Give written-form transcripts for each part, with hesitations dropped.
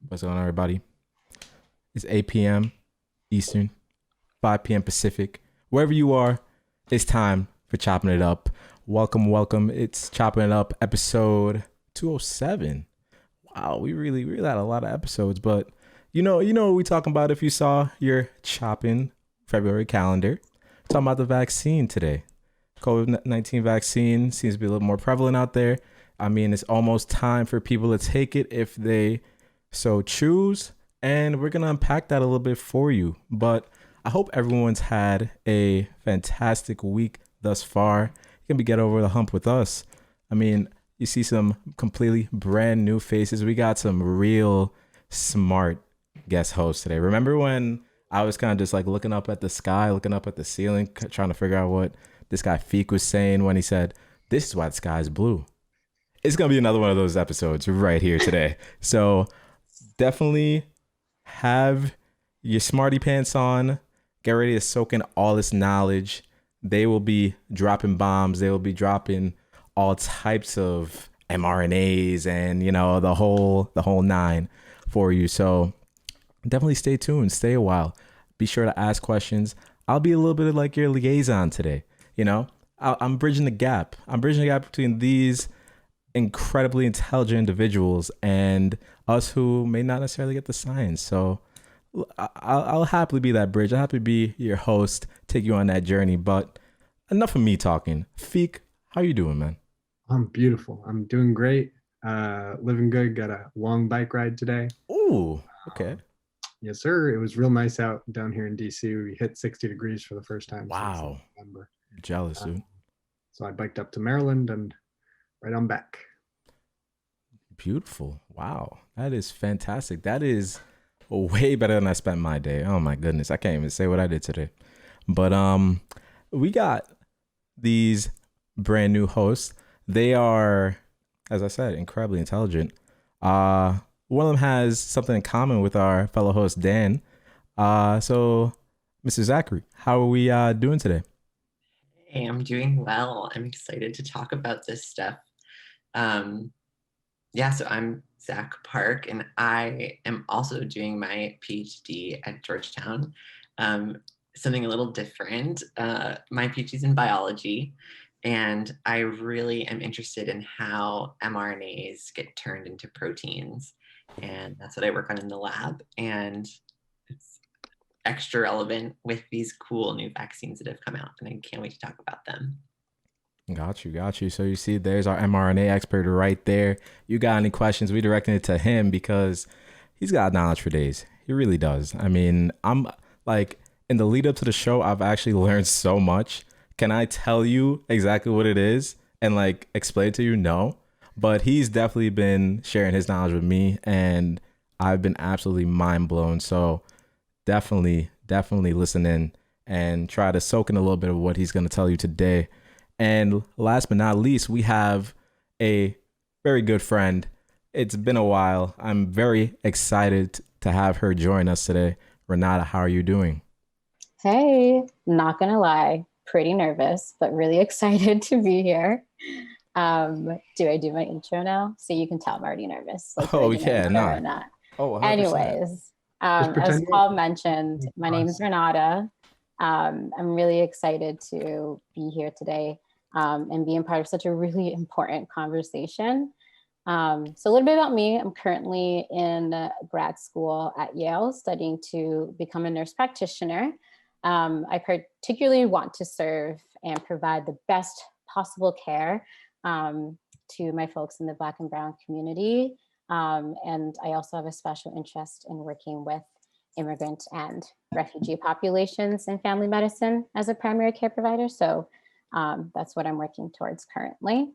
What's going on, everybody? It's 8 p.m. Eastern, 5 p.m. Pacific. Wherever you are, it's time for Chopping It Up. Welcome, welcome. It's Chopping It Up, episode 207. Wow, we really had a lot of episodes, but you know what we talking about if you saw your Chopping February calendar. Talking about the vaccine today. COVID-19 vaccine seems to be a little more prevalent out there. I mean, it's almost time for people to take it if they so choose. And we're going to unpack that a little bit for you. But I hope everyone's had a fantastic week thus far. You can be get over the hump with us. I mean, you see some completely brand new faces. We got some real smart guest hosts today. Remember when I was kind of just like looking up at the sky, looking up at the ceiling, trying to figure out what this guy Feek was saying when he said, "This is why the sky is blue." It's going to be another one of those episodes right here today. So definitely have your smarty pants on. Get ready to soak in all this knowledge. They will be dropping bombs. They will be dropping all types of mRNAs and the whole nine for you. So definitely stay tuned. Stay a while. Be sure to ask questions. I'll be a little bit like your liaison today. I'm bridging the gap. I'm bridging the gap between these incredibly intelligent individuals and us who may not necessarily get the science. So I'll happily be that bridge. I'll happily be your host, take you on that journey. But enough of me talking. Feek, how you doing, man? I'm beautiful. I'm doing great. Living good. Got a long bike ride today. Ooh, okay. Yes, sir. It was real nice out down here in DC. We hit 60 degrees for the first time since Wow. November. Jealous, Uh, dude. so I biked up to Maryland and right on back. Beautiful. Wow. That is fantastic. That is way better than I spent my day. Oh my goodness. I can't even say what I did today. But we got these brand new hosts. They are, as I said, incredibly intelligent. One of them has something in common with our fellow host Dan. So Mr. Zachary, how are we doing today? Hey, I'm doing well. I'm excited to talk about this stuff. Um, yeah, so I'm Zach Park, and I am also doing my PhD at Georgetown. Something a little different. My PhD is in biology, and I really am interested in how mRNAs get turned into proteins. And that's what I work on in the lab. And it's extra relevant with these cool new vaccines that have come out, and I can't wait to talk about them. Got you, got you. So you see, there's our mRNA expert right there. You got any questions? We directing it to him because he's got knowledge for days. He really does. I mean, I'm like in the lead up to the show, I've actually learned so much. Can I tell you exactly what it is and like explain it to you? No, but he's definitely been sharing his knowledge with me, and I've been absolutely mind blown. So definitely listen in and try to soak in a little bit of what he's going to tell you today. And last but not least, we have a very good friend. It's been a while. I'm very excited to have her join us today. Renata, how are you doing? Hey, not gonna lie, pretty nervous, but really excited to be here. Do I do my intro now? So you can tell I'm already nervous. Like, do I Oh do my yeah, intro nah. or not? Oh, 100%. Anyways, Just as pretend Paul mentioned, you're my name is us. Renata. I'm really excited to be here today and being part of such a really important conversation. So a little bit about me. I'm currently in grad school at Yale studying to become a nurse practitioner. I particularly want to serve and provide the best possible care to my folks in the Black and Brown community. And I also have a special interest in working with immigrant and refugee populations in family medicine as a primary care provider. So that's what I'm working towards currently.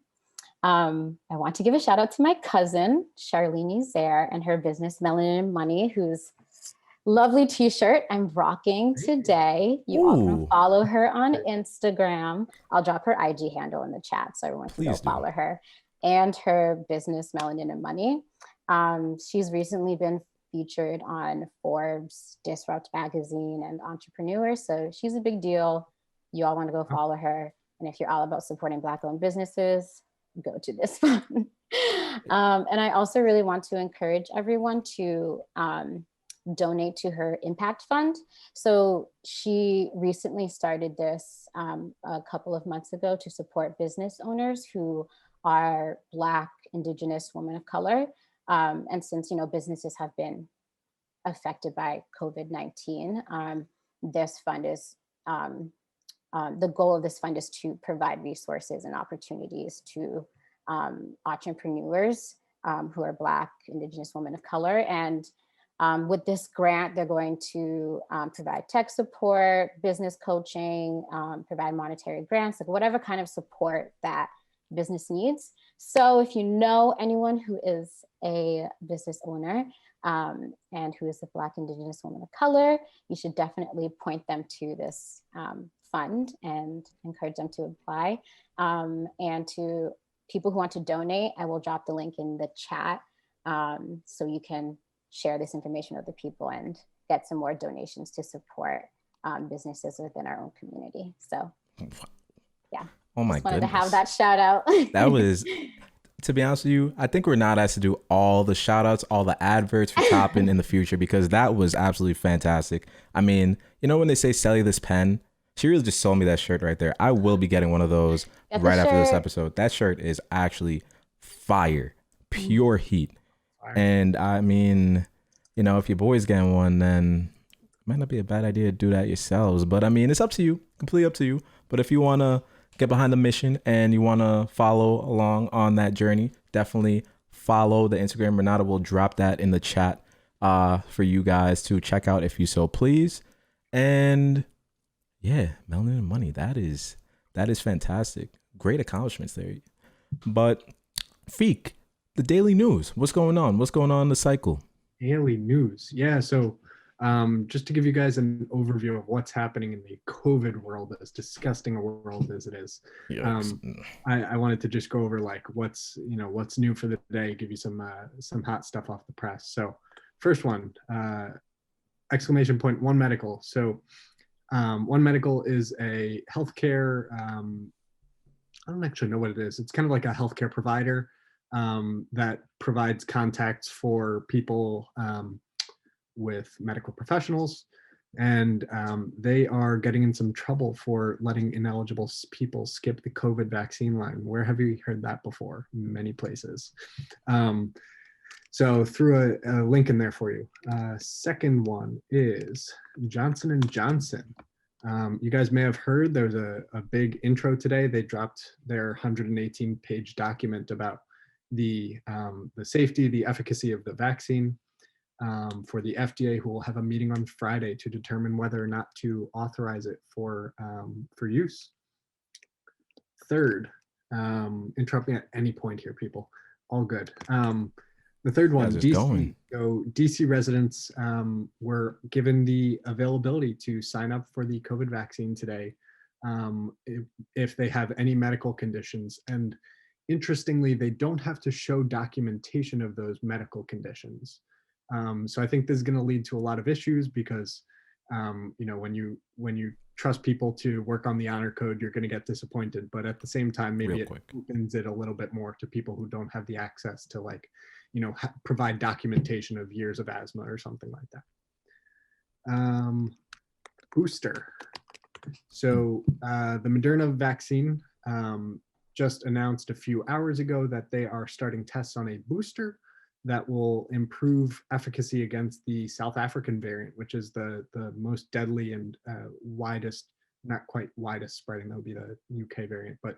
I want to give a shout out to my cousin, Charlene Zaire, and her business, Melanin and Money, whose lovely t-shirt I'm rocking today. You all can Ooh, follow her on Instagram. I'll drop her IG handle in the chat so everyone can go please do. follow her and her business, Melanin and Money. She's recently been featured on Forbes, Disrupt Magazine, and Entrepreneur. So she's a big deal. You all want to go follow her. And if you're all about supporting Black-owned businesses, go to this one. And I also really want to encourage everyone to donate to her impact fund. So she recently started this a couple of months ago to support business owners who are Black, Indigenous, women of color. And since, businesses have been affected by COVID-19, this fund is, the goal of this fund is to provide resources and opportunities to entrepreneurs who are Black, Indigenous, women of color. And with this grant, they're going to provide tech support, business coaching, provide monetary grants, like whatever kind of support that business needs. So if you know anyone who is a business owner and who is a Black, Indigenous, woman of color, you should definitely point them to this fund and encourage them to apply. And to people who want to donate, I will drop the link in the chat so you can share this information with the people and get some more donations to support businesses within our own community. So, yeah. Oh my Just wanted goodness. to have that shout out. That was, to be honest with you, I think Renata has to do all the shout outs, all the adverts for Choppin in the future, because that was absolutely fantastic. I mean, when they say sell you this pen, she really just sold me that shirt right there. I will be getting one of those right after this episode. That shirt is actually fire, pure heat. And I mean, if your boy's getting one, then it might not be a bad idea to do that yourselves. But I mean, it's up to you, completely up to you. But if you want to get behind the mission and you want to follow along on that journey, definitely follow the Instagram. Renata will drop that in the chat for you guys to check out if you so please. And yeah, Melanin and Money, that is fantastic. Great accomplishments there. But Feek, the daily news. What's going on? What's going on in the cycle? Daily news. Yeah. So just to give you guys an overview of what's happening in the COVID world, as disgusting a world as it is. I wanted to just go over like what's new for the day, give you some hot stuff off the press. So first one, exclamation point, One Medical. So One Medical is a healthcare, I don't actually know what it is. It's kind of like a healthcare provider that provides contacts for people with medical professionals. And they are getting in some trouble for letting ineligible people skip the COVID vaccine line. Where have you heard that before? Many places. So threw a link in there for you. Second one is Johnson & Johnson. You guys may have heard there was a big intro today. They dropped their 118-page document about the safety, the efficacy of the vaccine for the FDA, who will have a meeting on Friday to determine whether or not to authorize it for use. Third, interrupt me at any point here, people. All good. The third one, DC residents were given the availability to sign up for the COVID vaccine today if they have any medical conditions. And interestingly, they don't have to show documentation of those medical conditions. So I think this is going to lead to a lot of issues because, when you trust people to work on the honor code, you're going to get disappointed. But at the same time, maybe it opens it a little bit more to people who don't have the access to provide documentation of years of asthma or something like that. Booster. So the Moderna vaccine just announced a few hours ago that they are starting tests on a booster that will improve efficacy against the South African variant, which is the most deadly and widest, not quite widest spreading, that would be the UK variant, but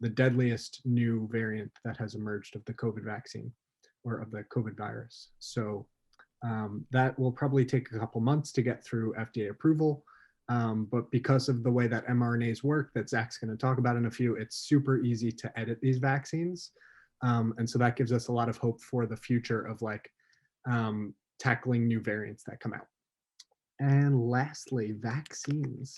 the deadliest new variant that has emerged of the COVID vaccine or of the COVID virus. So that will probably take a couple months to get through FDA approval. But because of the way that mRNAs work, that Zach's going to talk about in a few, it's super easy to edit these vaccines. And so that gives us a lot of hope for the future of tackling new variants that come out. And lastly, vaccines.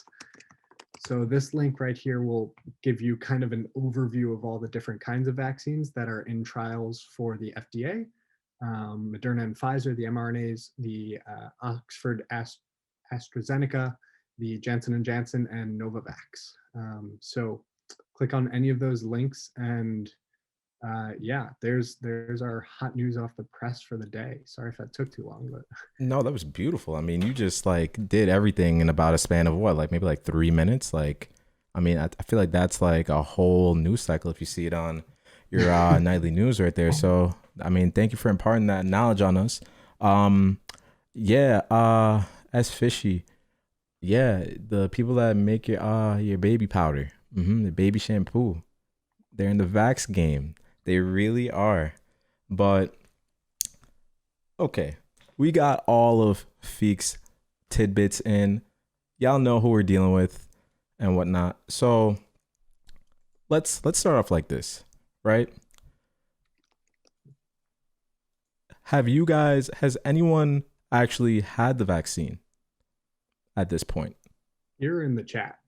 So this link right here will give you kind of an overview of all the different kinds of vaccines that are in trials for the FDA. Moderna and Pfizer, the mRNAs, the Oxford AstraZeneca, the Johnson & Johnson, and Novavax. So click on any of those links and Yeah, there's our hot news off the press for the day. Sorry if that took too long, but No, that was beautiful. I mean, you just like did everything in about a span of what, like maybe like 3 minutes. Like, I mean, I feel like that's like a whole news cycle if you see it on your nightly news right there. So, I mean, thank you for imparting that knowledge on us. Um, yeah, as fishy, yeah, the people that make your baby powder, the baby shampoo, they're in the vax game. They really are. But okay, we got all of Feek's tidbits in. Y'all know who we're dealing with and whatnot. So let's start off like this, right? Has anyone actually had the vaccine at this point? you're in the chat.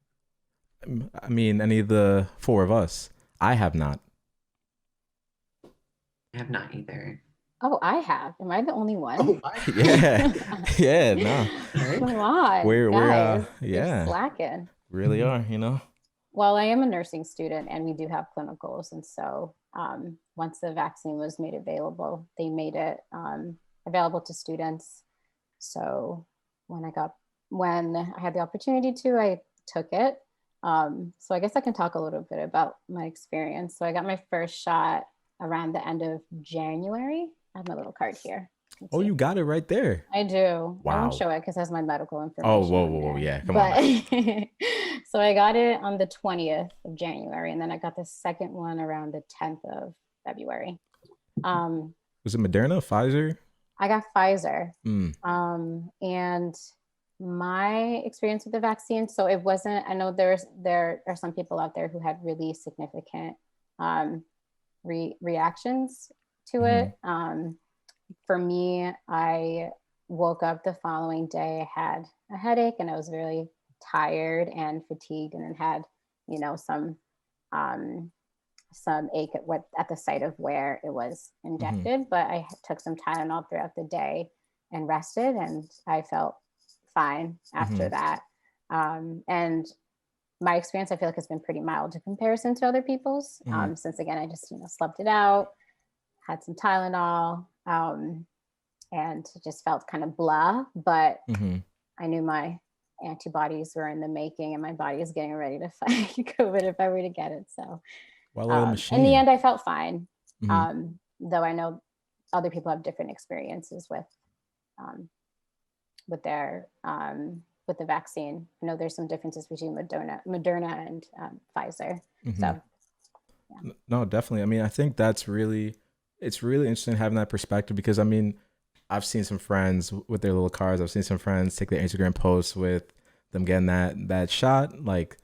I mean, any of the four of us. I have not. I have not either. Oh, I have. Am I the only one? Yeah. Yeah, no. Come on, We're guys. yeah. You're slacking. Really are, you know? Well, I am a nursing student and we do have clinicals. And so once the vaccine was made available, they made it available to students. So when I had the opportunity to, I took it. So I guess I can talk a little bit about my experience. So I got my first shot around the end of January. I have my little card here. Oh, you got it right there. I do. I Wow. won't show it because it has my medical information. Oh, whoa, yeah. Come on. So I got it on the 20th of January, and then I got the second one around the 10th of February. Was it Moderna, Pfizer? I got Pfizer. Mm. And my experience with the vaccine, so it wasn't, I know there are some people out there who had really significant reactions to it. For me, I woke up the following day, I had a headache and I was really tired and fatigued, and then had, some ache at the site of where it was injected. But I took some Tylenol throughout the day and rested, and I felt fine after that. And my experience, I feel like, has been pretty mild in comparison to other people's. Since again, I just slept it out, had some Tylenol, and just felt kind of blah. But I knew my antibodies were in the making, and my body is getting ready to fight COVID if I were to get it. So, in the end, I felt fine. Though I know other people have different experiences with the vaccine. I know there's some differences between Moderna and Pfizer. So, yeah. No, definitely. I mean, I think it's really interesting having that perspective, because I mean, I've seen some friends with their little cards. I've seen some friends take their Instagram posts with them getting that shot, like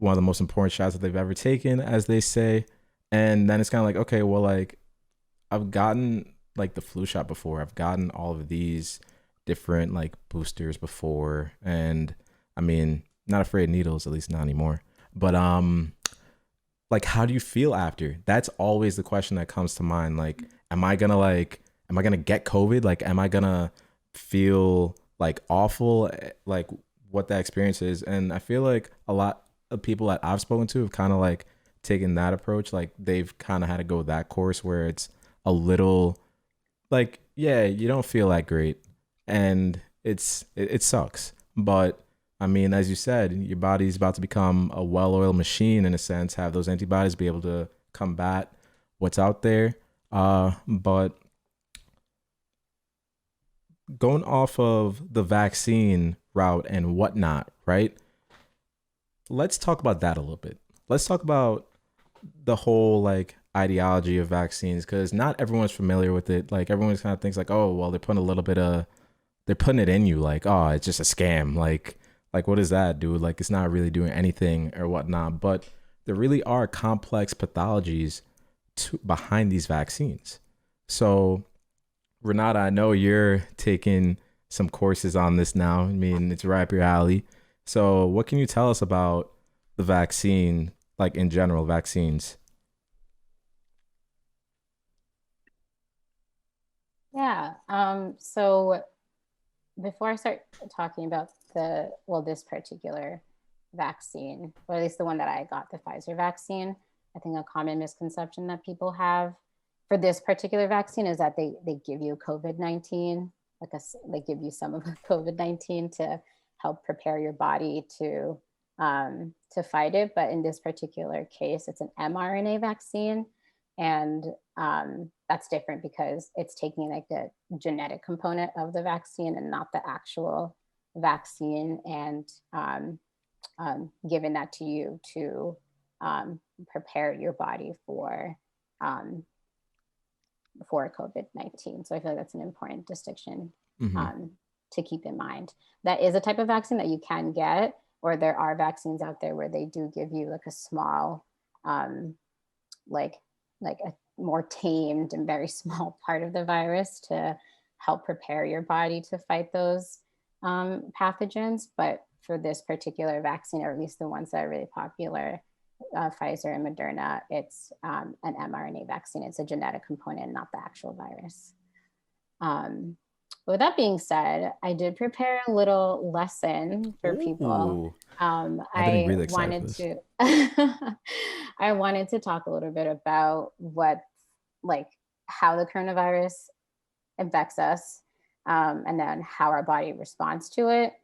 one of the most important shots that they've ever taken, as they say. And then it's kind of like, okay, well, like I've gotten like the flu shot before. I've gotten all of these different like boosters before, and I mean, not afraid of needles, at least not anymore. But like, how do you feel after? That's always the question that comes to mind. Like, am I gonna get COVID? Like, am I gonna feel like awful? Like, what that experience is. And I feel like a lot of people that I've spoken to have kind of like taken that approach. Like, they've kind of had to go that course where it's a little like, yeah, you don't feel that great, and it sucks. But I mean, as you said, your body's about to become a well-oiled machine in a sense, have those antibodies be able to combat what's out there. But going off of the vaccine route and whatnot, right? Let's talk about that a little bit. Let's talk about the whole like ideology of vaccines, because not everyone's familiar with it. Like, everyone's kind of thinks like, oh, well, they're putting it in you, like, oh, it's just a scam. Like what is that, dude? Like, it's not really doing anything or whatnot. But there really are complex pathologies behind these vaccines. So, Renata, I know you're taking some courses on this now. I mean, it's right up your alley. So what can you tell us about the vaccine, like in general, vaccines? Yeah. So before I start talking about this particular vaccine, or at least the one that I got, the Pfizer vaccine, I think a common misconception that people have for this particular vaccine is that they give you COVID-19, they give you some of COVID-19 to help prepare your body to fight it. But in this particular case, it's an mRNA vaccine. And that's different because it's taking like the genetic component of the vaccine and not the actual vaccine, and giving that to you to prepare your body for COVID-19. So I feel like that's an important distinction to keep in mind. That is a type of vaccine that you can get, or there are vaccines out there where they do give you like a small, like a more tamed and very small part of the virus to help prepare your body to fight those pathogens. But for this particular vaccine, or at least the ones that are really popular, Pfizer and Moderna, it's an mRNA vaccine. It's a genetic component, not the actual virus. With that being said, I did prepare a little lesson for people. I really excited wanted to I wanted to talk a little bit about how the coronavirus infects us, and then how our body responds to it.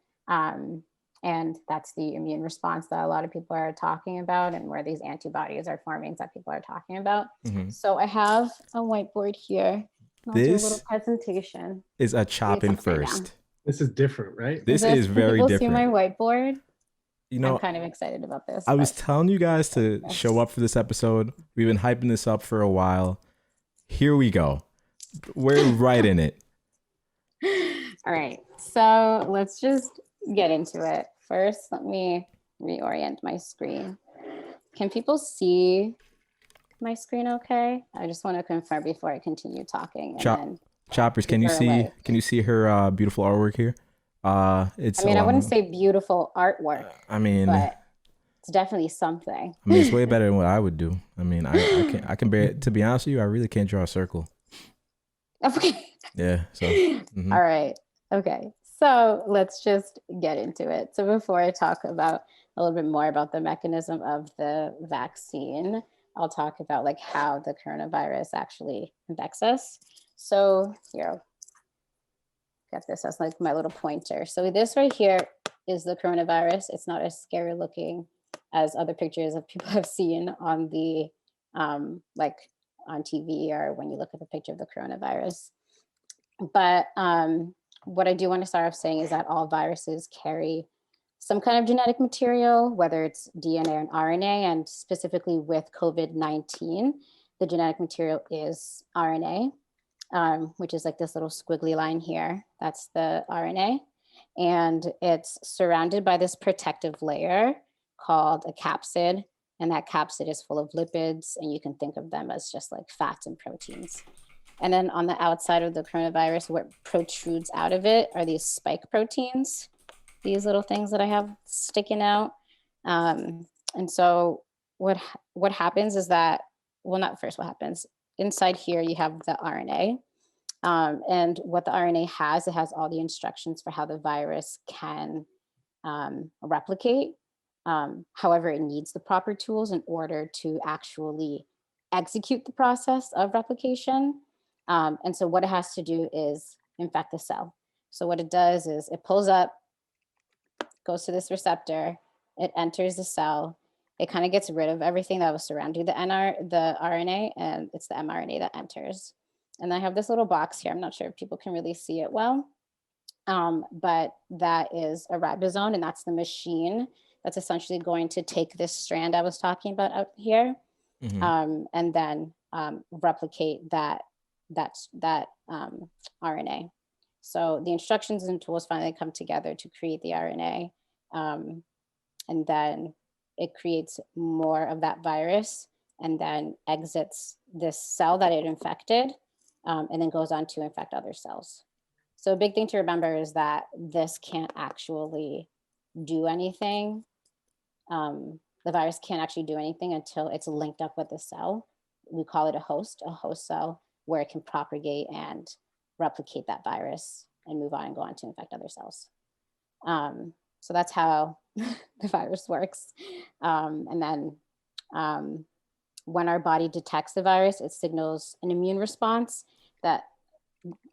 And that's the immune response that a lot of people are talking about, and where these antibodies are forming that people are talking about. So I have a whiteboard here. I'll do a little presentation. Is a Choppin first. This is different, right? This is very people different. See my whiteboard? You know, I'm kind of excited about this. I was telling you guys to show up for this episode. We've been hyping this up for a while. Here we go. We're right in it. All right. So let's just get into it. First, let me reorient my screen. Can people see my screen okay? I just want to confirm before I continue talking. Choppers, can you see her beautiful artwork here? I wouldn't say beautiful artwork. But it's definitely something. It's way better than what I would do. I can bear it. To be honest with you, I really can't draw a circle. Okay. Yeah. So. All right. Okay. So let's just get into it. So before I talk about a little bit more about the mechanism of the vaccine, I'll talk about how the coronavirus actually infects us. So here, got this as my little pointer. So this right here is the coronavirus. It's not as scary looking as other pictures of people have seen on the on TV, or when you look at the picture of the coronavirus. But what I do want to start off saying is that all viruses carry some kind of genetic material, whether it's DNA and RNA, and specifically with COVID-19, the genetic material is RNA, which is this little squiggly line here. That's the RNA. And it's surrounded by this protective layer called a capsid. And that capsid is full of lipids, and you can think of them as just fats and proteins. And then on the outside of the coronavirus, what protrudes out of it are these spike proteins, these little things that I have sticking out. And so what happens is that, not first what happens. Inside here, you have the RNA. And what the RNA has, it has all the instructions for how the virus can replicate. However, it needs the proper tools in order to actually execute the process of replication. And so what it has to do is infect the cell. So what it does is it pulls up, goes to this receptor, it enters the cell, it kind of gets rid of everything that was surrounding the RNA, and it's the mRNA that enters. And I have this little box here. I'm not sure if people can really see it well, but that is a ribosome, and that's the machine that's essentially going to take this strand I was talking about out here, and then replicate that RNA. So the instructions and tools finally come together to create the RNA, and then it creates more of that virus, and then exits this cell that it infected, and then goes on to infect other cells. So a big thing to remember is that this can't actually do anything. The virus can't actually do anything until it's linked up with the cell. We call it a host cell, where it can propagate and replicate that virus and move on and go on to infect other cells. So that's how the virus works. And then when our body detects the virus, it signals an immune response that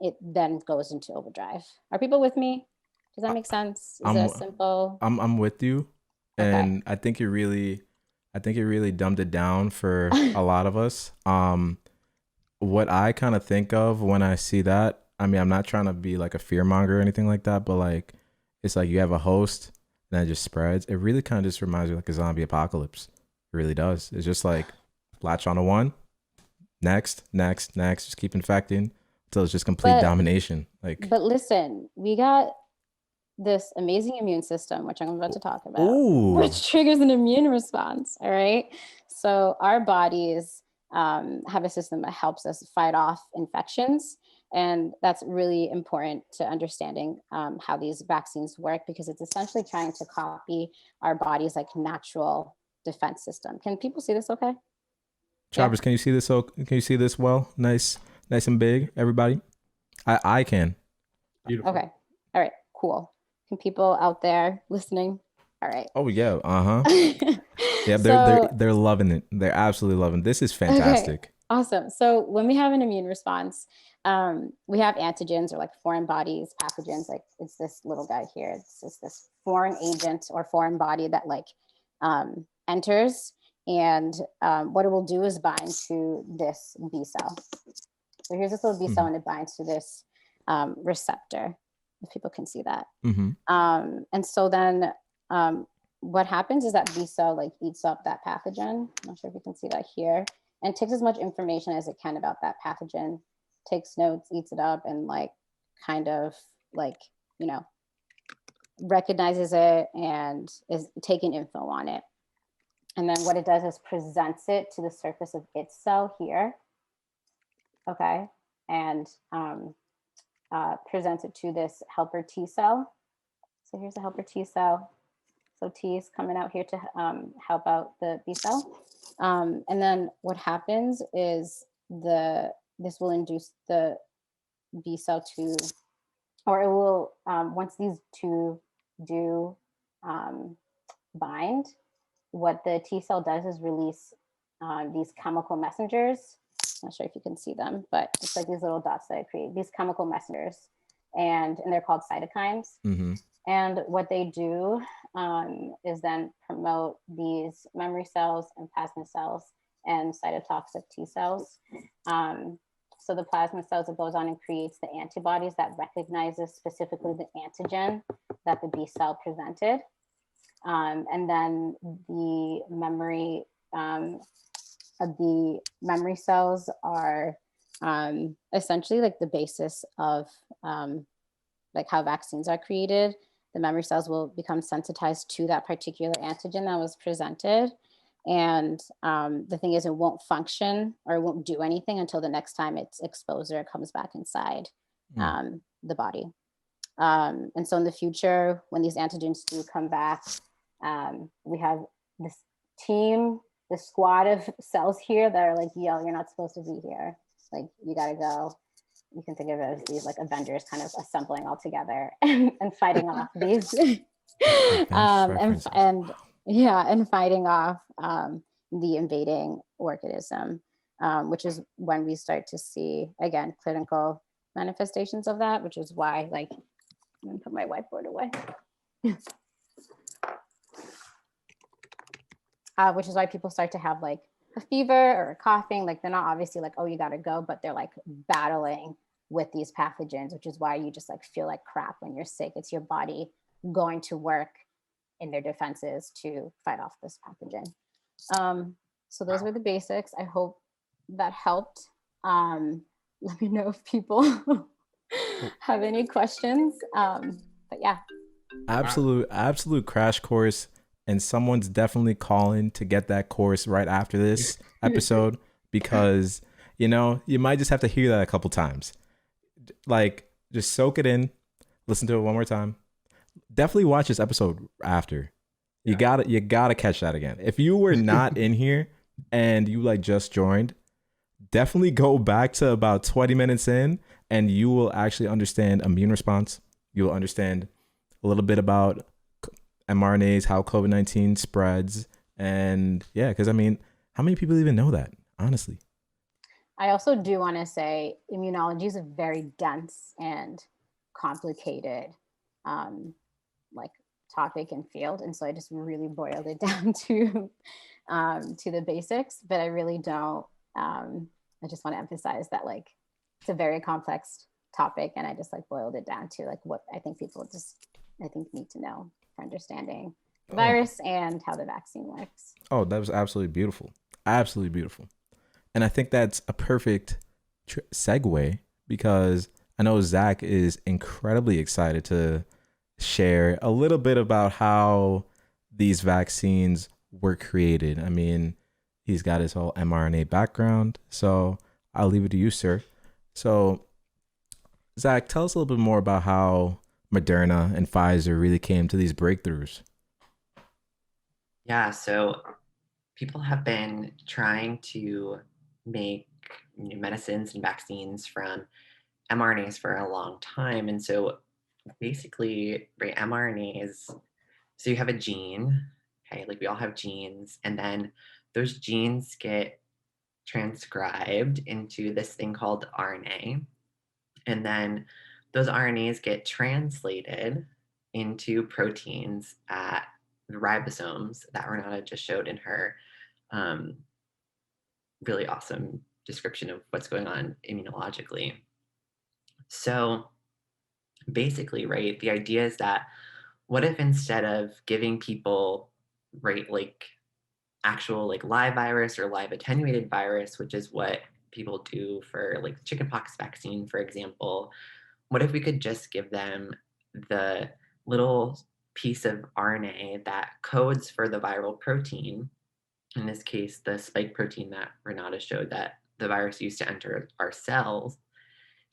it then goes into overdrive. Are people with me? Does that make sense? Is it simple? I'm with you, and I think you really dumbed it down for a lot of us. What I kind of think of when I see that, I mean, I'm not trying to be like a fear monger or anything like that, but like, it's like you have a host and that just spreads. It really kind of just reminds me like a zombie apocalypse. It really does. It's just like latch on to one, next, just keep infecting until it's just complete domination. Like, but listen, we got this amazing immune system, which I'm about to talk about, which triggers an immune response. All right. So our bodies have a system that helps us fight off infections. And that's really important to understanding how these vaccines work, because it's essentially trying to copy our body's like natural defense system. Can people see this okay? Choppers, can you see this? So can you see this well? Nice and big, everybody? I can. Beautiful. Okay. All right, cool. Can people out there listening? All right. Oh yeah. Yeah, they're loving it. They're absolutely loving it. This is fantastic. Okay, awesome. So when we have an immune response, we have antigens, or like foreign bodies, pathogens. Like it's this little guy here. It's just this foreign agent or foreign body that like enters, and what it will do is bind to this B cell. So here's this little B cell, and it binds to this receptor, if people can see that. And so then what happens is that B cell like eats up that pathogen. I'm not sure if you can see that here, and takes as much information as it can about that pathogen, takes notes, eats it up, and like kind of like, you know, recognizes it and is taking info on it. And then what it does is presents it to the surface of its cell here. Okay. And presents it to this helper T cell. So here's the helper T cell. So T is coming out here to help out the B cell. And then what happens is this will induce the B cell to, or it will, once these two do bind, what the T cell does is release these chemical messengers. I'm not sure if you can see them, but it's like these little dots that I create, these chemical messengers, and they're called cytokines. And what they do is then promote these memory cells and plasma cells and cytotoxic T cells. So the plasma cells, it goes on and creates the antibodies that recognizes specifically the antigen that the B cell presented. And then the memory cells are essentially like the basis of like how vaccines are created. The memory cells will become sensitized to that particular antigen that was presented. And the thing is, it won't function or it won't do anything until the next time it's exposed or it comes back inside the body. And so in the future, when these antigens do come back, we have this team, this squad of cells here that are like, yo, you're not supposed to be here. Like, you gotta go. You can think of it as these like Avengers kind of assembling all together and fighting off these and fighting off the invading organism, which is when we start to see, again, clinical manifestations of that, which is why, like, I'm gonna put my whiteboard away. Which is why people start to have like a fever or coughing. Like, they're not obviously like, oh, you gotta go, but they're like battling with these pathogens, which is why you just like feel like crap when you're sick. It's your body going to work in their defenses to fight off this pathogen. So those were the basics. I hope that helped. Let me know if people have any questions. But yeah. Absolute crash course. And someone's definitely calling to get that course right after this episode, because, you know, you might just have to hear that a couple times. Like, just soak it in, listen to it one more time. Definitely watch this episode after. You gotta catch that again. If you were not in here and you like just joined, definitely go back to about 20 minutes in, and you will actually understand immune response. You will understand a little bit about mRNAs, how COVID-19 spreads. And yeah, because I mean, How many people even know that, honestly? I also do want to say immunology is a very dense and complicated like topic and field. And so I just really boiled it down to the basics, but I really don't, I just want to emphasize that like it's a very complex topic and I just like boiled it down to like what I think people just, I think need to know for understanding the Oh, virus and how the vaccine works. oh, that was absolutely beautiful. Absolutely beautiful. And I think that's a perfect segue because I know Zach is incredibly excited to share a little bit about how these vaccines were created. I mean, he's got his whole mRNA background. So I'll leave it to you, sir. So, Zach, tell us a little bit more about how Moderna and Pfizer really came to these breakthroughs. Yeah, so people have been trying to make medicines and vaccines from mRNAs for a long time. And so basically, right, mRNAs, so you have a gene, okay, like we all have genes, and then those genes get transcribed into this thing called RNA. And then those RNAs get translated into proteins at the ribosomes that Renata just showed in her um, really awesome description of what's going on immunologically. So basically, right, the idea is that what if instead of giving people, right, like actual like live virus or live attenuated virus, which is what people do for like chickenpox vaccine, for example, what if we could just give them the little piece of RNA that codes for the viral protein, in this case, the spike protein that Renata showed that the virus used to enter our cells,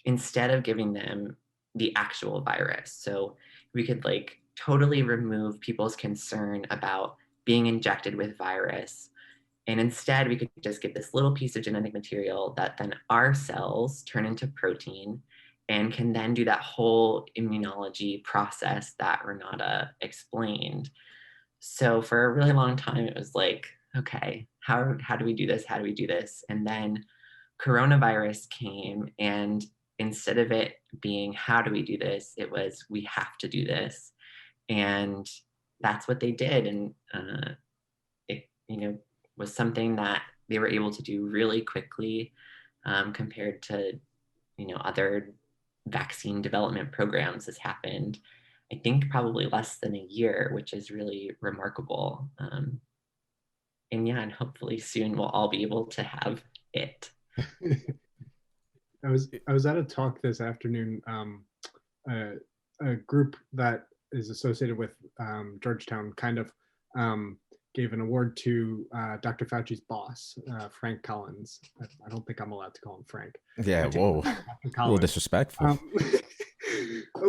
instead of giving them the actual virus. So we could like totally remove people's concern about being injected with virus. And instead, we could just get this little piece of genetic material that then our cells turn into protein and can then do that whole immunology process that Renata explained. So for a really long time, it was like, okay, how do we do this? How do we do this? And then coronavirus came, and instead of it being how do we do this, it was we have to do this. And that's what they did. And it, was something that they were able to do really quickly compared to, other vaccine development programs has happened, I think probably less than a year, which is really remarkable. And yeah, and hopefully soon we'll all be able to have it. I was at a talk this afternoon. A group that is associated with Georgetown kind of gave an award to Dr. Fauci's boss, Frank Collins. I don't think I'm allowed to call him Frank. Yeah, whoa. A little disrespectful.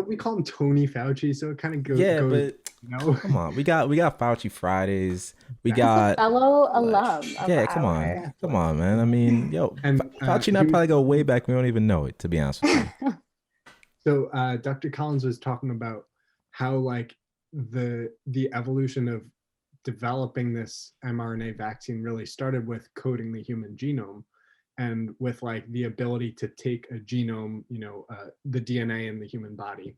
We call him Tony Fauci, so it kind of goes. Yeah, goes, but come on. We got Fauci Fridays. We He's got a fellow alum. Yeah, come on, man. I mean, yo, and Fauci and I probably go way back. We don't even know it, to be honest with you. So Dr. Collins was talking about how like the evolution of developing this mRNA vaccine really started with coding the human genome, and with like the ability to take a genome, the DNA in the human body.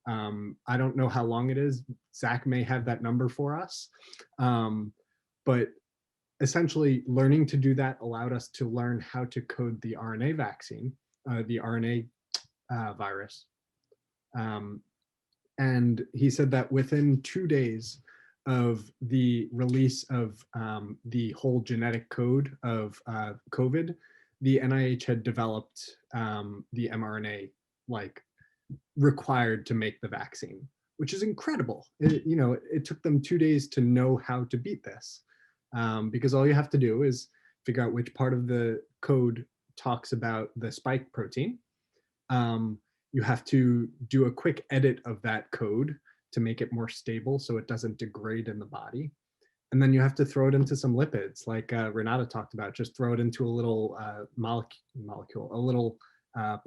I don't know how long it is. Zach may have that number for us, but essentially learning to do that allowed us to learn how to code the RNA vaccine, the RNA virus. And he said that within 2 days of the release of the whole genetic code of COVID, the NIH had developed the mRNA like required to make the vaccine, which is incredible. It took them 2 days to know how to beat this, because all you have to do is figure out which part of the code talks about the spike protein. You have to do a quick edit of that code to make it more stable so it doesn't degrade in the body. And then you have to throw it into some lipids, like Renata talked about. Just throw it into a little molecule, a little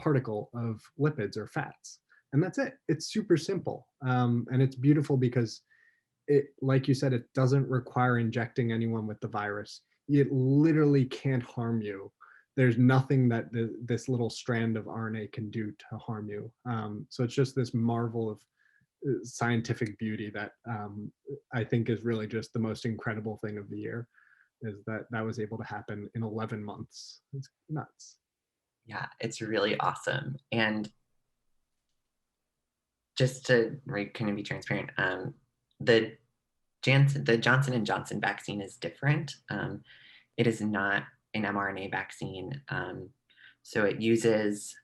particle of lipids or fats. And that's it. It's super simple. And it's beautiful because it, like you said, it doesn't require injecting anyone with the virus. it literally can't harm you. There's nothing that this little strand of RNA can do to harm you. So it's just this marvel of scientific beauty that I think is really just the most incredible thing of the year, is that was able to happen in 11 months. It's nuts. Yeah, it's really awesome. And just to kind of be transparent, the Johnson and Johnson vaccine is different. It is not an mRNA vaccine. So it uses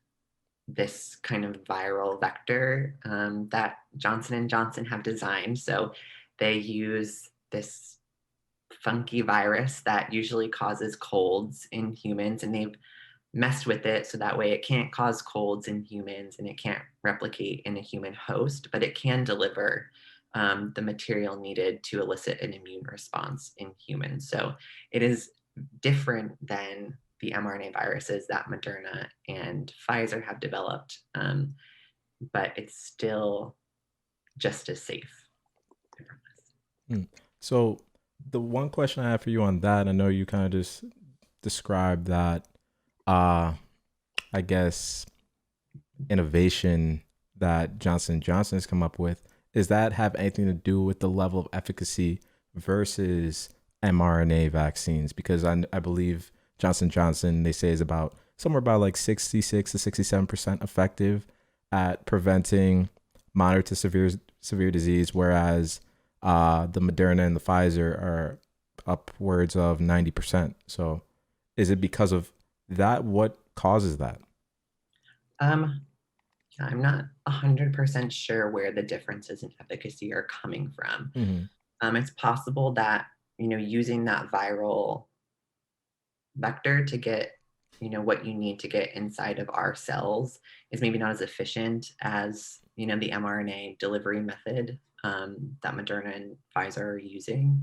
this kind of viral vector that Johnson and Johnson have designed. So they use this funky virus that usually causes colds in humans, and they've messed with it so that way it can't cause colds in humans and it can't replicate in a human host, but it can deliver the material needed to elicit an immune response in humans. So it is different than the mRNA viruses that Moderna and Pfizer have developed, but it's still just as safe. So the one question I have for you on that, I know you kind of just described that, I guess, innovation that Johnson & Johnson has come up with. Does that have anything to do with the level of efficacy versus mRNA vaccines? Because I believe Johnson & Johnson, they say, is about somewhere about like 66 to 67% effective at preventing moderate to severe disease, whereas the Moderna and the Pfizer are upwards of 90%. So is it because of that? What causes that? Yeah, I'm not 100% sure where the differences in efficacy are coming from. It's possible that, using that viral vector to get, what you need to get inside of our cells is maybe not as efficient as, the mRNA delivery method that Moderna and Pfizer are using.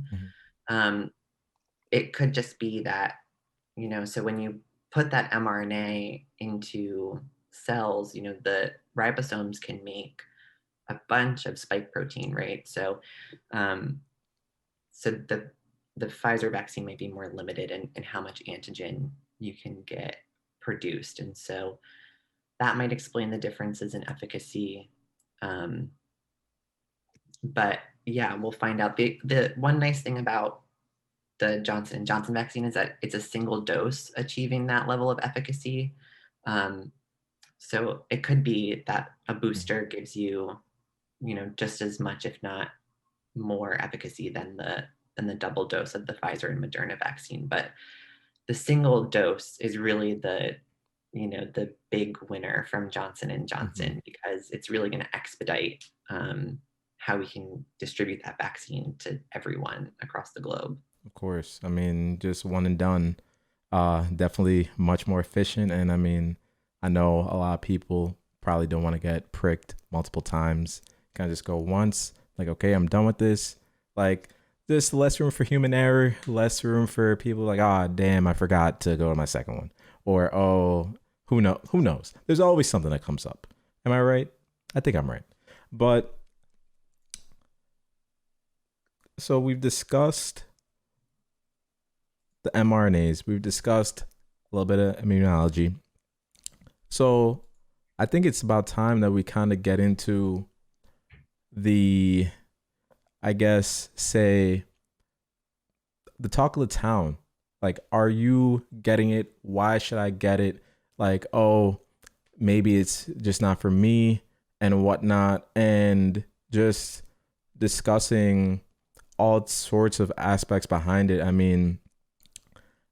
It could just be that, so when you put that mRNA into cells, the ribosomes can make a bunch of spike protein, right? So, so the Pfizer vaccine might be more limited in how much antigen you can get produced, and so that might explain the differences in efficacy. But yeah, we'll find out. The one nice thing about the Johnson & Johnson vaccine is that it's a single dose achieving that level of efficacy. So it could be that a booster gives you, just as much, if not more efficacy than the double dose of the Pfizer and Moderna vaccine. But the single dose is really the big winner from Johnson & Johnson, because it's really going to expedite how we can distribute that vaccine to everyone across the globe. Of course. I mean, just one and done. Definitely much more efficient. And I mean, I know a lot of people probably don't want to get pricked multiple times. Kind of just go once, like, okay, I'm done with this. Like, there's less room for human error, less room for people like, damn, I forgot to go to my second one. Or, who knows? There's always something that comes up. Am I right? I think I'm right. But so we've discussed the mRNAs. We've discussed a little bit of immunology. So I think it's about time that we kind of get into the, I guess, say, the talk of the town. Like, are you getting it? Why should I get it? Like, maybe it's just not for me and whatnot. And just discussing all sorts of aspects behind it. I mean,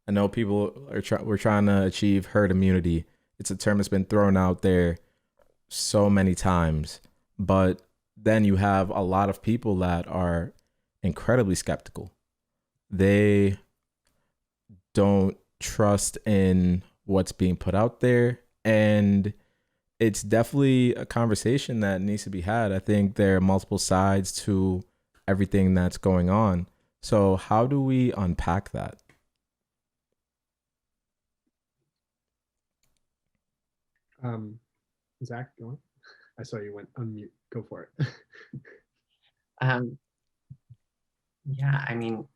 I know people we're trying to achieve herd immunity. It's a term that's been thrown out there so many times, but then you have a lot of people that are incredibly skeptical. They don't trust in what's being put out there, and it's definitely a conversation that needs to be had. I think there are multiple sides to everything that's going on. So how do we unpack that? Zach, go on. I saw you went unmute. Go for it. Yeah, I mean,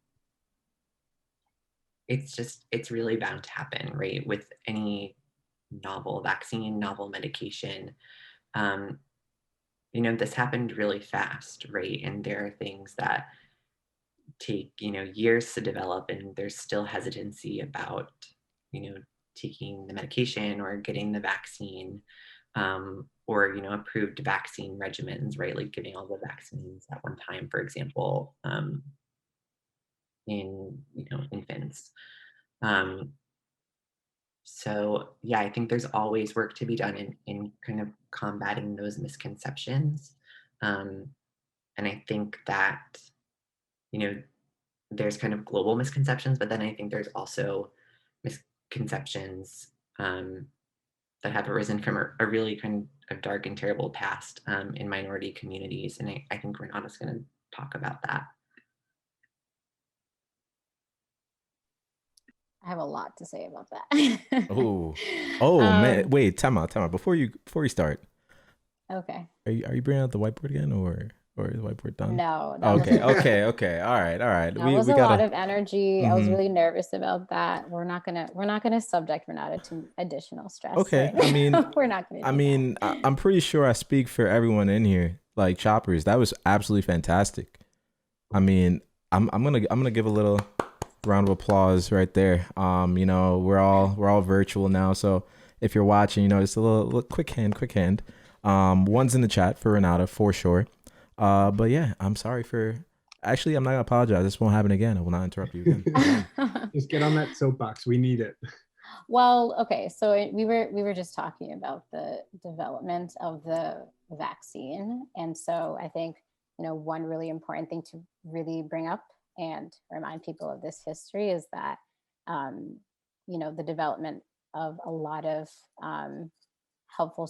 it's really bound to happen, right? With any novel vaccine, novel medication. This happened really fast, right? And there are things that take, years to develop, and there's still hesitancy about, taking the medication or getting the vaccine, or, approved vaccine regimens, right? Like giving all the vaccines at one time, for example, in, infants. Um, so yeah, I think there's always work to be done in kind of combating those misconceptions. Um, and I think that, you know, there's kind of global misconceptions, but then I think there's also misconceptions that have arisen from a really kind of dark and terrible past in minority communities. And I think Renata's going to talk about that. I have a lot to say about that. Oh man! Wait, time out. Before you start, Okay. are you bringing out the whiteboard again, or is the whiteboard done? No. Okay. All right. That was a lot of energy. I was Mhm. really nervous about that. We're not gonna subject Renata to additional stress. Okay. Right? I mean, we're not gonna. I'm pretty sure I speak for everyone in here. Like Choppers, that was absolutely fantastic. I mean, I'm gonna give a little round of applause right there. We're all virtual now, so if you're watching, just a little quick hand. One's in the chat for Renata for sure. But yeah, I'm sorry for. Actually, I'm not gonna apologize. This won't happen again. I will not interrupt you again. Just get on that soapbox. We need it. Well, okay. So we were just talking about the development of the vaccine, and so I think one really important thing to really bring up and remind people of this history is that the development of a lot of helpful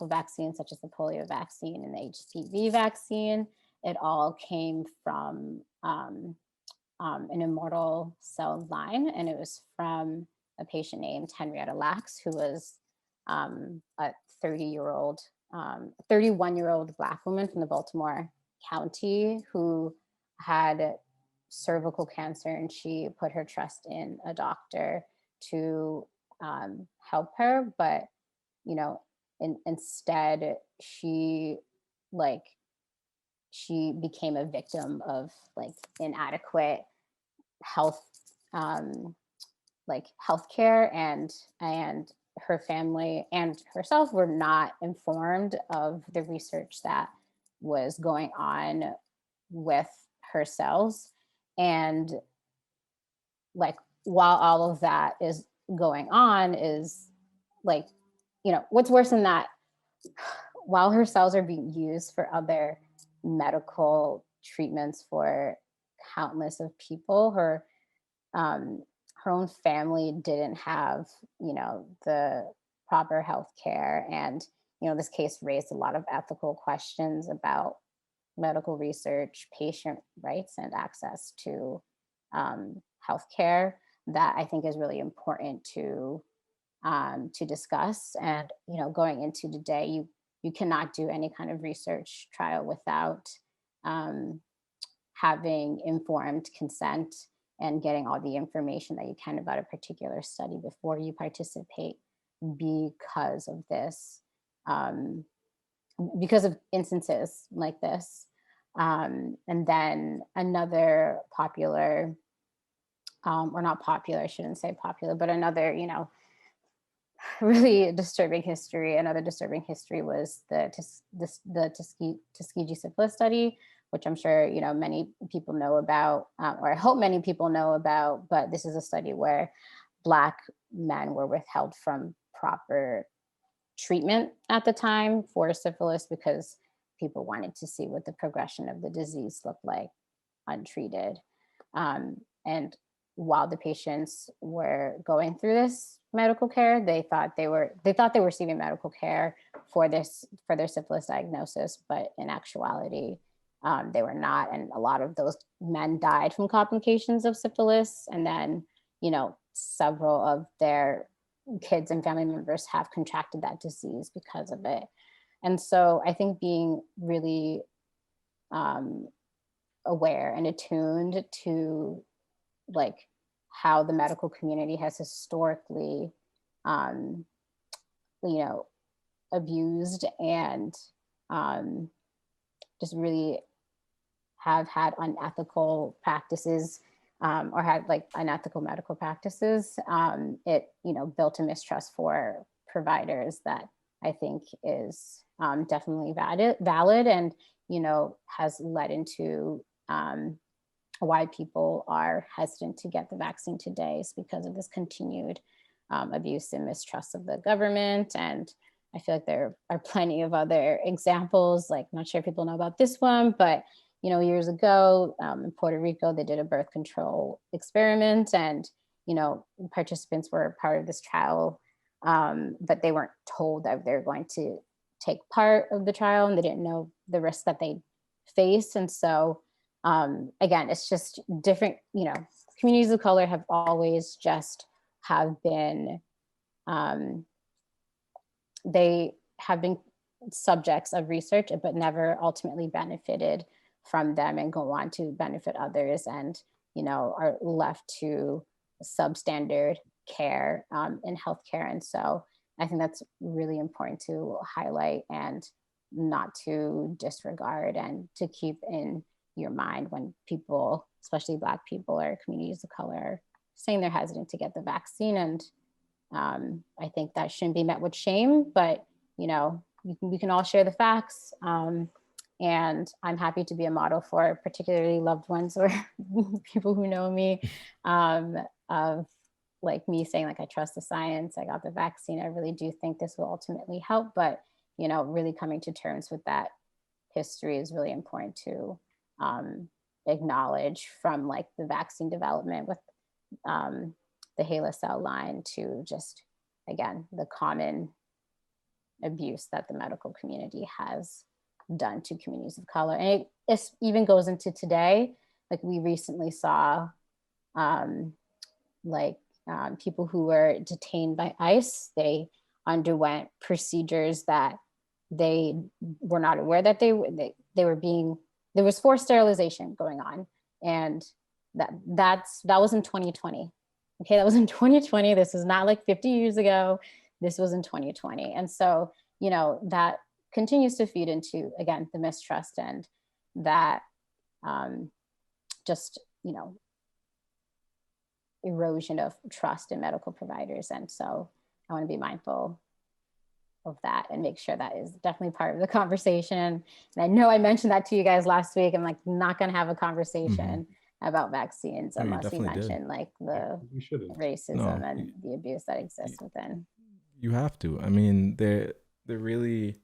vaccines such as the polio vaccine and the HPV vaccine. It all came from an immortal cell line, and it was from a patient named Henrietta Lacks, who was a 31-year-old Black woman from the Baltimore County who had cervical cancer, and she put her trust in a doctor to help her. But instead, she became a victim of inadequate health healthcare, and her family and herself were not informed of the research that was going on with her cells. And while all of that is going on is what's worse than that, while her cells are being used for other medical treatments for countless of people, her own family didn't have the proper health care. And this case raised a lot of ethical questions about medical research, patient rights, and access to health care that I think is really important to discuss. And going into today, you cannot do any kind of research trial without having informed consent and getting all the information that you can about a particular study before you participate, because of this, because of instances like this. And then another popular, or not popular, I shouldn't say popular, but another, really disturbing history. Another disturbing history was the Tuskegee syphilis study, which I'm sure many people know about, or I hope many people know about. But this is a study where Black men were withheld from proper treatment at the time for syphilis because people wanted to see what the progression of the disease looked like untreated. And while the patients were going through this medical care, they thought they were receiving medical care for their syphilis diagnosis, but in actuality, they were not. And a lot of those men died from complications of syphilis. And then, several of their kids and family members have contracted that disease because of it. And so I think being really aware and attuned to how the medical community has historically, abused and just really have had unethical practices, or had like unethical medical practices. It built a mistrust for providers that I think is definitely valid, and has led into why people are hesitant to get the vaccine today, is because of this continued abuse and mistrust of the government. And I feel like there are plenty of other examples. Like, I'm not sure if people know about this one, but years ago in Puerto Rico, they did a birth control experiment, and participants were part of this trial, but they weren't told that they're going to take part of the trial, and they didn't know the risk that they faced. And so again, it's just different. Communities of color have always just have been they have been subjects of research, but never ultimately benefited from them and go on to benefit others, and are left to substandard care in healthcare. And so I think that's really important to highlight and not to disregard, and to keep in your mind when people, especially Black people or communities of color, are saying they're hesitant to get the vaccine. And I think that shouldn't be met with shame, but we can all share the facts. And I'm happy to be a model for particularly loved ones or people who know me, of like me saying, like, I trust the science, I got the vaccine, I really do think this will ultimately help. But really coming to terms with that history is really important to acknowledge, from like the vaccine development with the HeLa cell line to just, again, the common abuse that the medical community has done to communities of color. And it even goes into today. Like, we recently saw people who were detained by ICE. They underwent procedures that they were not aware that they were being, there was forced sterilization going on. And that was in 2020. Okay, that was in 2020. This is not like 50 years ago. This was in 2020. And so, that continues to feed into, again, the mistrust and that erosion of trust in medical providers. And so I want to be mindful of that and make sure that is definitely part of the conversation. And I know I mentioned that to you guys last week. I'm like, not going to have a conversation about vaccines unless we mention like the racism and the abuse that exists within. You have to. I mean, they're really,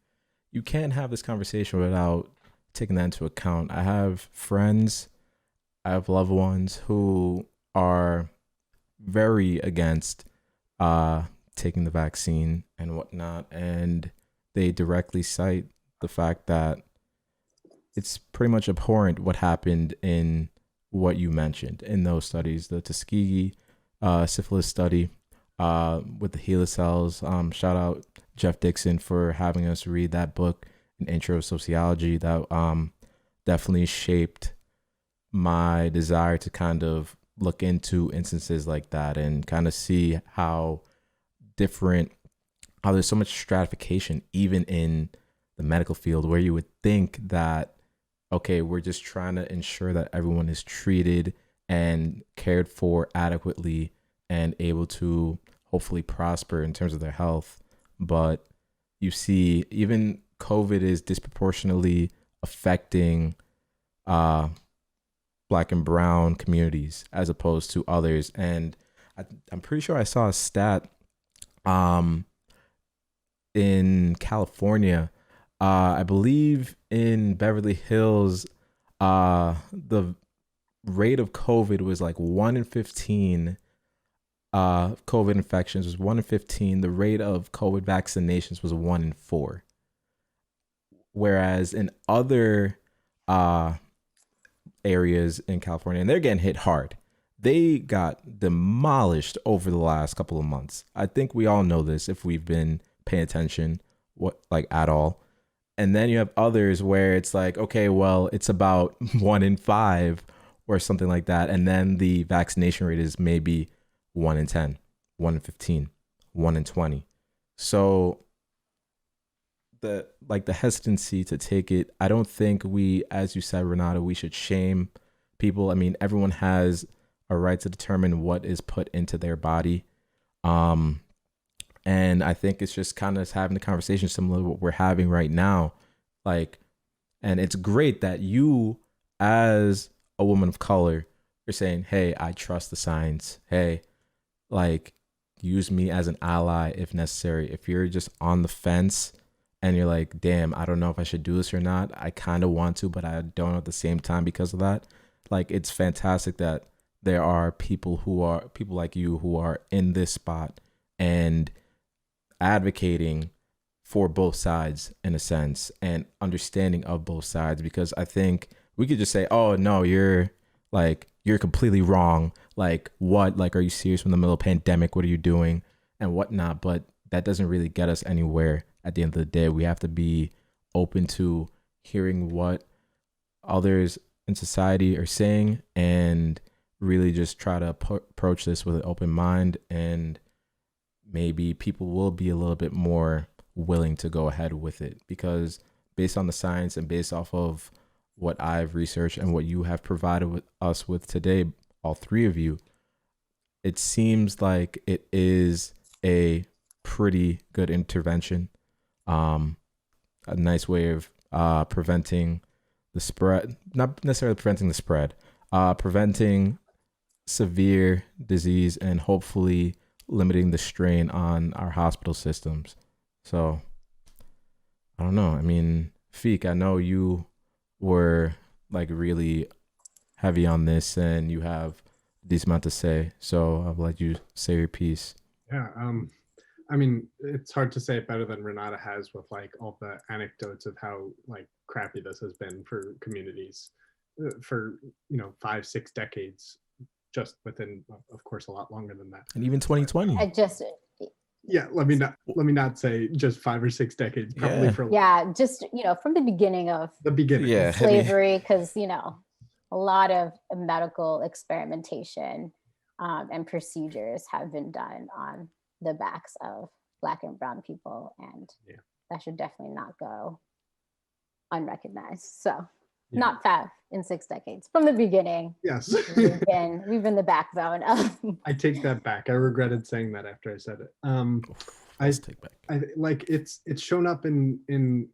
you can't have this conversation without taking that into account. I have friends, I have loved ones who are very against taking the vaccine and whatnot, and they directly cite the fact that it's pretty much abhorrent what happened in what you mentioned in those studies, the Tuskegee syphilis study with the HeLa cells. Shout out Jeff Dixon for having us read that book, An Intro to Sociology, that definitely shaped my desire to kind of look into instances like that and kind of see how there's so much stratification even in the medical field, where you would think that, okay, we're just trying to ensure that everyone is treated and cared for adequately and able to hopefully prosper in terms of their health. But you see, even COVID is disproportionately affecting Black and brown communities as opposed to others. And I'm pretty sure I saw a stat in California, I believe in Beverly Hills, the rate of COVID was like 1 in 15 COVID infections was 1 in 15. The rate of COVID vaccinations was 1 in 4. Whereas in other areas in California, and they're getting hit hard, they got demolished over the last couple of months. I think we all know this if we've been paying attention at all. And then you have others where it's like, okay, well, it's about 1 in 5 or something like that. And then the vaccination rate is maybe 1 in 10, 1 in 15, 1 in 20. So the hesitancy to take it, I don't think we, as you said, Renata, we should shame people. I mean, everyone has a right to determine what is put into their body. And I think it's just kind of having the conversation similar to what we're having right now. Like, and it's great that you, as a woman of color, you're saying, hey, I trust the science. Hey, like, use me as an ally if necessary. If you're just on the fence and you're like, damn, I don't know if I should do this or not, I kind of want to, but I don't at the same time because of that. Like, it's fantastic that there are people like you who are in this spot and advocating for both sides in a sense and understanding of both sides, because I think we could just say, oh no, you're completely wrong. Like, what? Like, are you serious? We're in the middle of a pandemic, what are you doing? And whatnot. But that doesn't really get us anywhere. At the end of the day, we have to be open to hearing what others in society are saying and really just try to approach this with an open mind, and maybe people will be a little bit more willing to go ahead with it, because based on the science and based off of what I've researched and what you have provided with us with today, all three of you, it seems like it is a pretty good intervention, a nice way of preventing the spread, not necessarily preventing the spread, preventing severe disease and hopefully limiting the strain on our hospital systems. So I don't know. I mean, Feek, I know you were like really heavy on this and you have a decent amount to say. So I'll let you say your piece. Yeah. I mean, it's hard to say it better than Renata has with like all the anecdotes of how like crappy this has been for communities for 5-6 decades, just within, of course, a lot longer than that. And even 2020. Let me not say just 5 or 6 decades, probably for just from the beginning of slavery, because a lot of medical experimentation and procedures have been done on the backs of Black and brown people, and that should definitely not go unrecognized. So not 5 in 6 decades, from the beginning. Yes. we've been the backbone of. I take that back. I regretted saying that after I said it. I like it's shown up in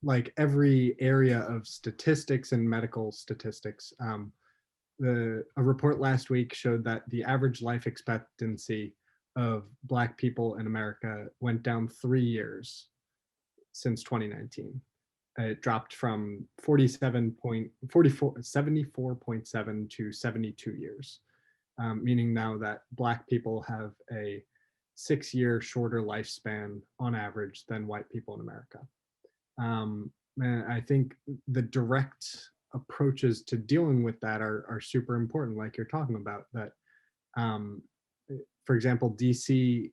like every area of statistics and medical statistics. A report last week showed that the average life expectancy of Black people in America went down 3 years since 2019. It dropped from 74.7 to 72 years, meaning now that Black people have a 6-year shorter lifespan on average than white people in America. And I think the direct approaches to dealing with that are super important, like you're talking about. That, for example, DC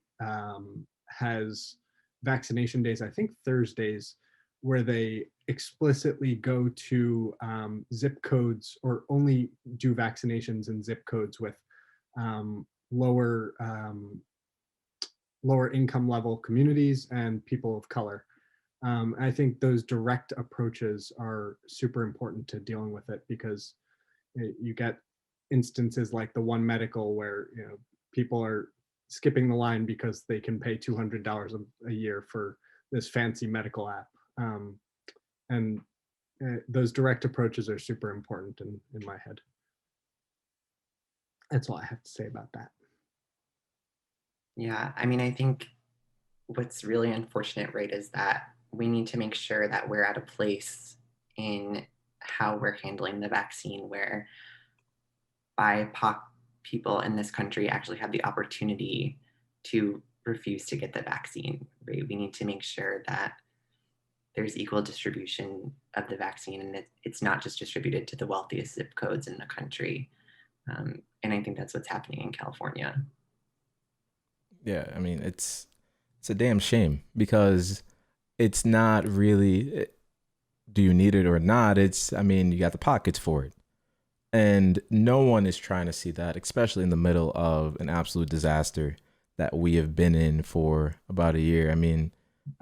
has vaccination days, I think Thursdays, where they explicitly go to zip codes or only do vaccinations in zip codes with lower income level communities and people of color. I think those direct approaches are super important to dealing with it, because you get instances like the One Medical where people are skipping the line because they can pay $200 a year for this fancy medical app. And those direct approaches are super important in my head. That's all I have to say about that. Yeah, I mean, I think what's really unfortunate, right, is that we need to make sure that we're at a place in how we're handling the vaccine where BIPOC people in this country actually have the opportunity to refuse to get the vaccine, right? We need to make sure that there's equal distribution of the vaccine and it's not just distributed to the wealthiest zip codes in the country. And I think that's what's happening in California. Yeah, I mean, it's a damn shame, because it's not really, do you need it or not? It's, I mean, you got the pockets for it. And no one is trying to see that, especially in the middle of an absolute disaster that we have been in for about a year. I mean,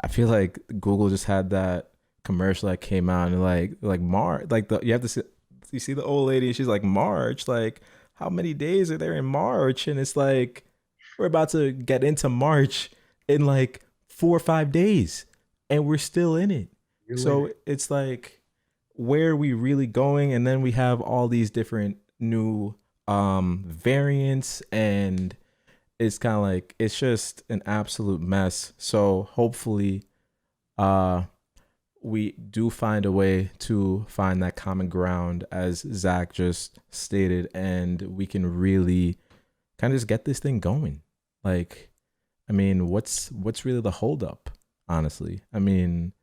I feel like Google just had that commercial that came out and like March, like you have to see, you see the old lady and she's like, March, like how many days are there in March? And it's like we're about to get into March in like 4 or 5 days and we're still in it. You're So later. it's like, where are we really going? And then we have all these different new variants, and it's kind of like it's just an absolute mess. So hopefully uh we do find a way to find that common ground, as Zach just stated, and we can really kind of just get this thing going. Like, I mean, what's really the holdup, honestly? I mean,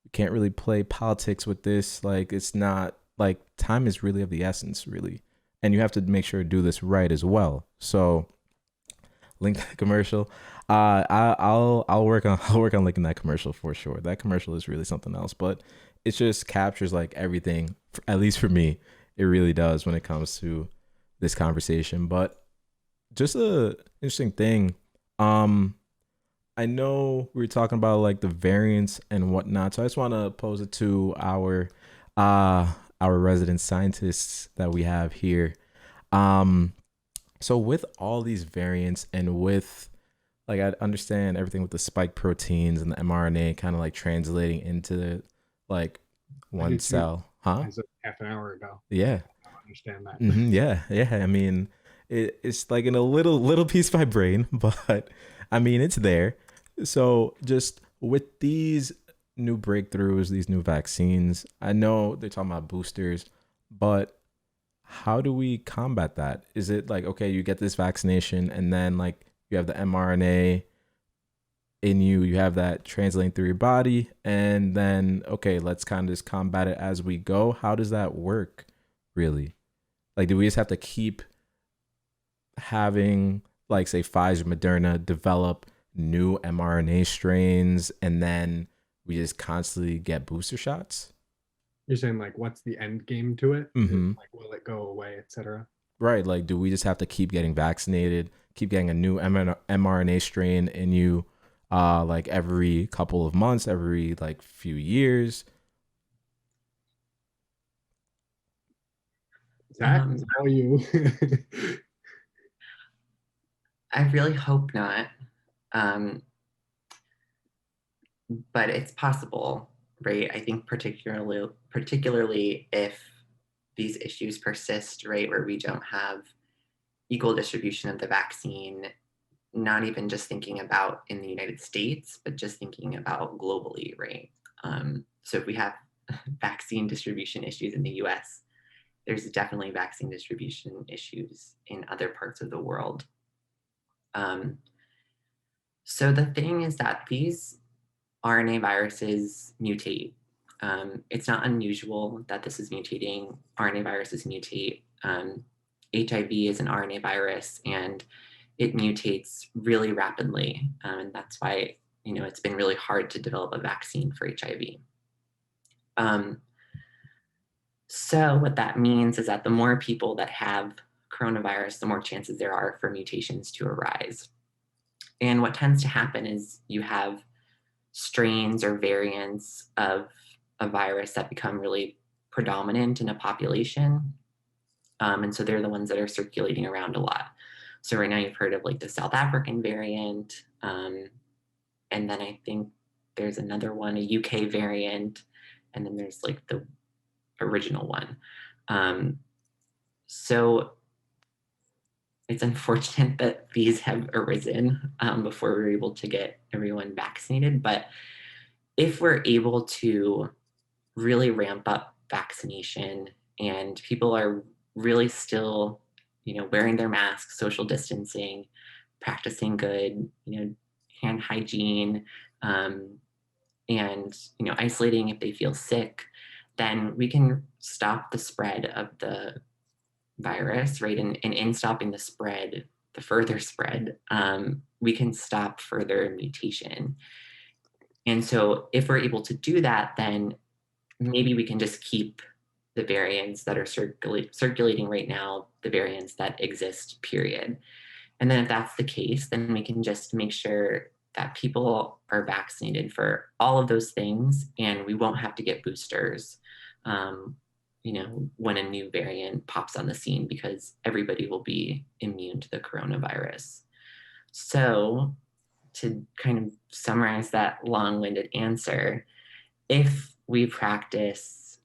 you can't really play politics with this. Like, it's not like time is really of the essence, really, and you have to make sure to do this right as well. So, link that commercial. I'll work on I'll work on linking that commercial for sure. That commercial is really something else, but it just captures like everything. At least for me, it really does when it comes to this conversation. But just a interesting thing. Um, I know we were talking about like the variants and whatnot, so I just want to pose it to uh our resident scientists that we have here. Um, so with all these variants and with like I understand everything with the spike proteins and the mRNA kind of like translating into like I do one too. cell, huh? As of half an hour ago. Yeah, I don't understand that. yeah, yeah. I mean, it's like in a little piece of my brain, but I mean, it's there. So just with these new breakthroughs, these new vaccines, I know they're talking about boosters, but how do we combat that? Is it like, okay, you get this vaccination and then like you have the mRNA in you, you have that translating through your body, and then okay, let's kind of just combat it as we go. How does that work, really? Like, do we just have to keep having, like, say, Pfizer, Moderna develop new mRNA strains, and then we just constantly get booster shots? You're saying like what's the end game to it? Mm-hmm. Like will it go away, etc. Right. Like, do we just have to keep getting vaccinated, keep getting a new mRNA strain in you, like every couple of months, every like few years? Zach, Um, how are you? I really hope not. Um, but it's possible, right? I think particularly if these issues persist, right, where we don't have equal distribution of the vaccine, not even just thinking about in the United States, but just thinking about globally, right? So if we have vaccine distribution issues in the US, there's definitely vaccine distribution issues in other parts of the world. Um, so the thing is that these RNA viruses mutate. It's not unusual that this is mutating. RNA viruses mutate. HIV is an RNA virus, and it mutates really rapidly, and that's why it's been really hard to develop a vaccine for HIV. So what that means is that the more people that have coronavirus, the more chances there are for mutations to arise. And what tends to happen is you have strains or variants of a virus that become really predominant in a population. And so they're the ones that are circulating around a lot. So right now you've heard of like the South African variant. And then I think there's another one, a UK variant. And then there's like the original one. So it's unfortunate that these have arisen before we were able to get everyone vaccinated. But if we're able to really ramp up vaccination and people are really still, wearing their masks, social distancing, practicing good, hand hygiene, and isolating if they feel sick, then we can stop the spread of the virus, right? And in stopping the spread, the further spread, we can stop further mutation. And so if we're able to do that, then maybe we can just keep the variants that are circulating right now, the variants that exist, period. And then if that's the case, then we can just make sure that people are vaccinated for all of those things, and we won't have to get boosters, when a new variant pops on the scene, because everybody will be immune to the coronavirus. So to kind of summarize that long-winded answer, if we practice,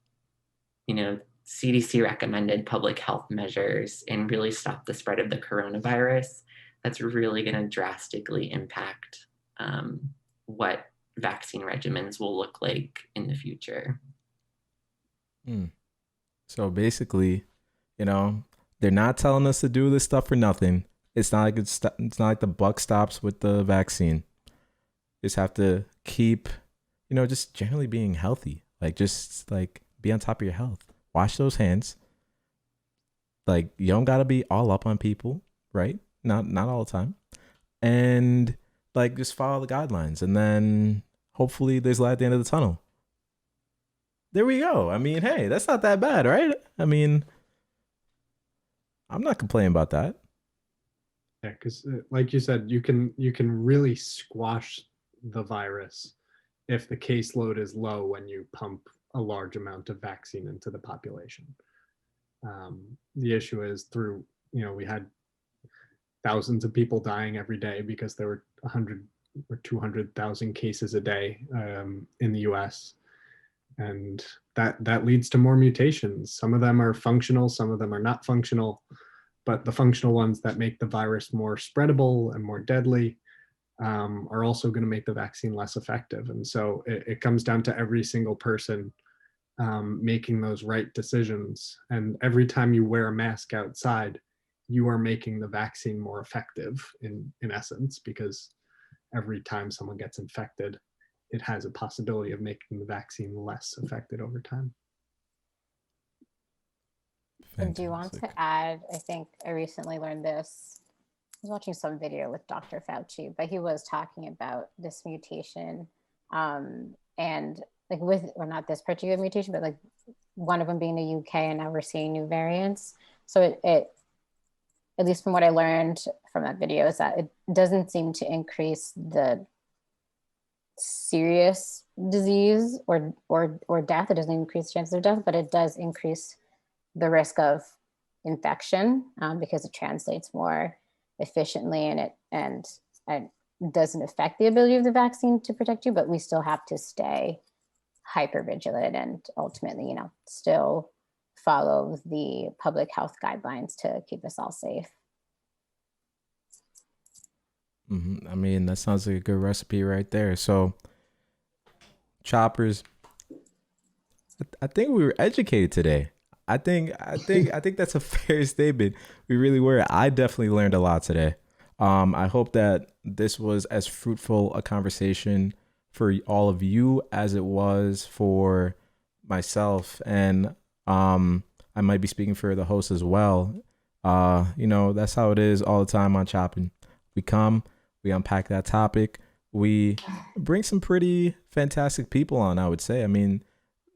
CDC recommended public health measures and really stop the spread of the coronavirus, that's really going to drastically impact what vaccine regimens will look like in the future. So basically, they're not telling us to do this stuff for nothing. It's not like it's not like the buck stops with the vaccine. You just have to keep, just generally being healthy. Like, just like be on top of your health. Wash those hands. Like, you don't gotta be all up on people, right? Not all the time. And like, just follow the guidelines, and then hopefully there's light at the end of the tunnel. There we go. I mean, hey, that's not that bad, right? I mean, I'm not complaining about that. Yeah, because like you said, you can really squash the virus if the caseload is low when you pump a large amount of vaccine into the population. The issue is through, we had thousands of people dying every day because there were 100 or 200,000 cases a day in the US. And that leads to more mutations. Some of them are functional, some of them are not functional, but the functional ones that make the virus more spreadable and more deadly are also going to make the vaccine less effective. And so it comes down to every single person making those right decisions. And every time you wear a mask outside, you are making the vaccine more effective in essence, because every time someone gets infected, it has a possibility of making the vaccine less effective over time. I do want to add, I think I recently learned this. I was watching some video with Dr. Fauci, but he was talking about this mutation and like or not this particular mutation, but like one of them being the UK, and now we're seeing new variants. So it at least from what I learned from that video, is that it doesn't seem to increase the serious disease or death. It doesn't increase the chances of death, but it does increase the risk of infection because it translates more efficiently, and it doesn't affect the ability of the vaccine to protect you, but we still have to stay hyper vigilant and ultimately, still follow the public health guidelines to keep us all safe. I mean, that sounds like a good recipe right there. So, choppers, I think we were educated today. I think that's a fair statement. We really were. I definitely learned a lot today. I hope that this was as fruitful a conversation for all of you as it was for myself, and I might be speaking for the host as well. That's how it is all the time on Choppin. We come, we unpack that topic, we bring some pretty fantastic people on, I would say. I mean,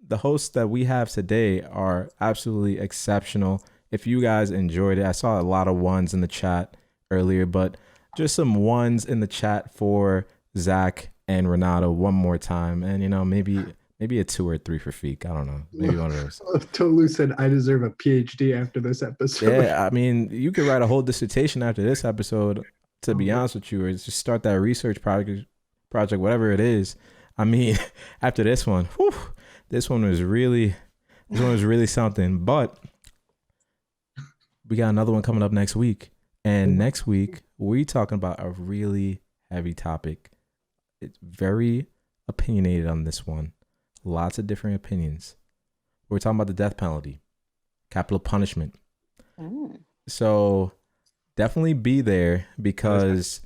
the hosts that we have today are absolutely exceptional. If you guys enjoyed it, I saw a lot of ones in the chat earlier, but just some ones in the chat for Zach and Renata one more time. And, maybe a 2 or 3 for Feek. I don't know. Maybe one of those. Tolu said, I deserve a PhD after this episode. Yeah, I mean, you could write a whole dissertation after this episode, to be honest with you, or just start that research project, whatever it is. I mean, after this one, this one was really something. But we got another one coming up next week. And next week, we're talking about a really heavy topic. It's very opinionated on this one. Lots of different opinions. We're talking about the death penalty, capital punishment. So definitely be there, because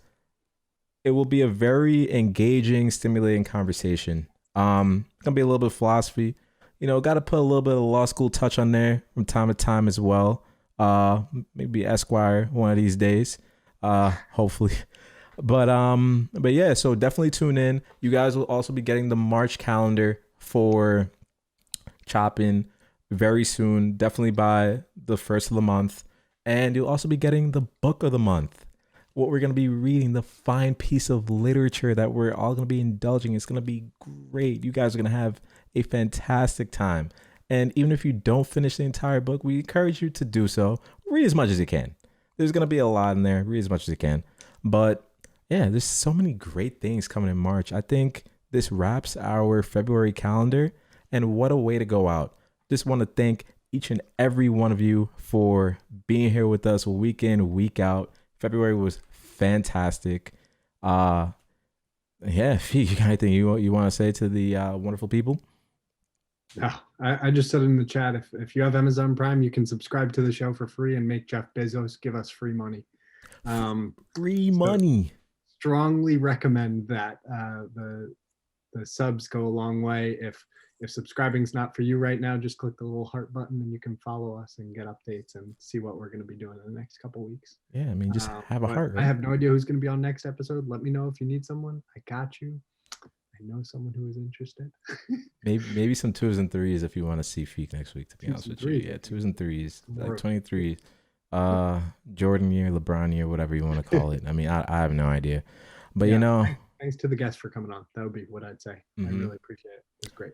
it will be a very engaging, stimulating conversation. Gonna be a little bit of philosophy. Got to put a little bit of law school touch on there from time to time as well. Maybe Esquire one of these days, hopefully. But yeah, so definitely tune in. You guys will also be getting the March calendar for Choppin very soon, definitely by the first of the month. And you'll also be getting the book of the month. What we're going to be reading, the fine piece of literature that we're all going to be indulging. It's going to be great. You guys are going to have a fantastic time. And even if you don't finish the entire book, we encourage you to do so. Read as much as you can. There's going to be a lot in there. Read as much as you can. But yeah, there's so many great things coming in March. I think this wraps our February calendar. And what a way to go out. Just want to thank each and every one of you for being here with us week in, week out. February was fantastic. Yeah, if you got anything you want to say to the wonderful people? No, I just said in the chat, if you have Amazon Prime, you can subscribe to the show for free and make Jeff Bezos give us free money. Free money. Strongly recommend that. The subs go a long way. If subscribing's not for you right now, just click the little heart button and you can follow us and get updates and see what we're going to be doing in the next couple weeks. Yeah, I mean, just have a heart. Right? I have no idea who's going to be on next episode. Let me know if you need someone. I got you. I know someone who is interested. maybe some 2s and 3s if you want to see Feek next week, to be honest with you. Yeah, 2s and 3s, like 23. Jordan year, LeBron year, whatever you want to call it. I mean, I have no idea. But yeah, thanks to the guests for coming on. That would be what I'd say. I really appreciate it. It was great.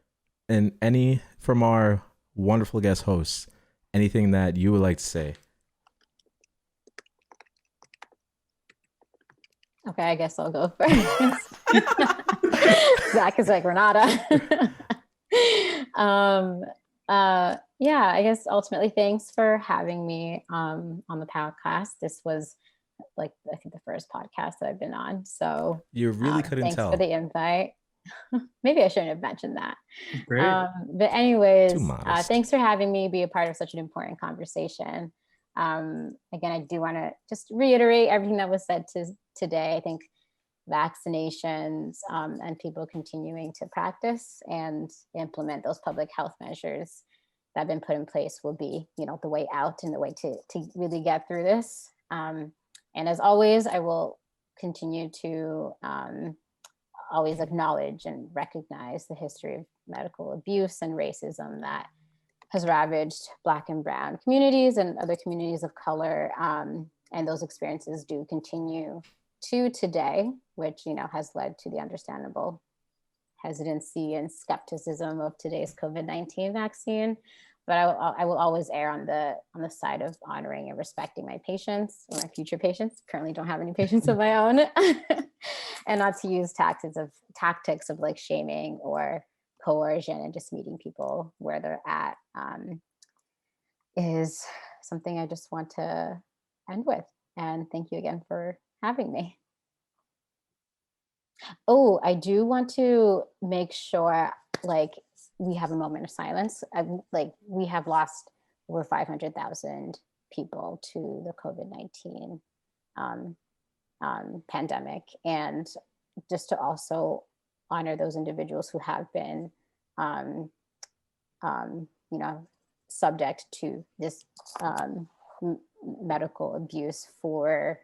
And any from our wonderful guest hosts, anything that you would like to say? Okay, I guess I'll go first. Zach is like, Renata. Yeah, I guess ultimately, thanks for having me on the podcast. This was like, I think the first podcast that I've been on. So you really couldn't thanks tell. Thanks for the invite. Maybe I shouldn't have mentioned that. Great. But anyways, thanks for having me be a part of such an important conversation. Again, I do want to just reiterate everything that was said today. I think vaccinations and people continuing to practice and implement those public health measures that have been put in place will be, the way out and the way to really get through this. And as always, I will continue to always acknowledge and recognize the history of medical abuse and racism that has ravaged Black and Brown communities and other communities of color. And those experiences do continue to today, which, has led to the understandable hesitancy and skepticism of today's COVID-19 vaccine. But I will always err on the side of honoring and respecting my patients or my future patients. Currently don't have any patients of my own. And not to use tactics of like shaming or coercion, and just meeting people where they're at is something I just want to end with. And thank you again for having me. Oh, I do want to make sure we have a moment of silence. We have lost over 500,000 people to the COVID-19 pandemic, and just to also honor those individuals who have been, subject to this medical abuse for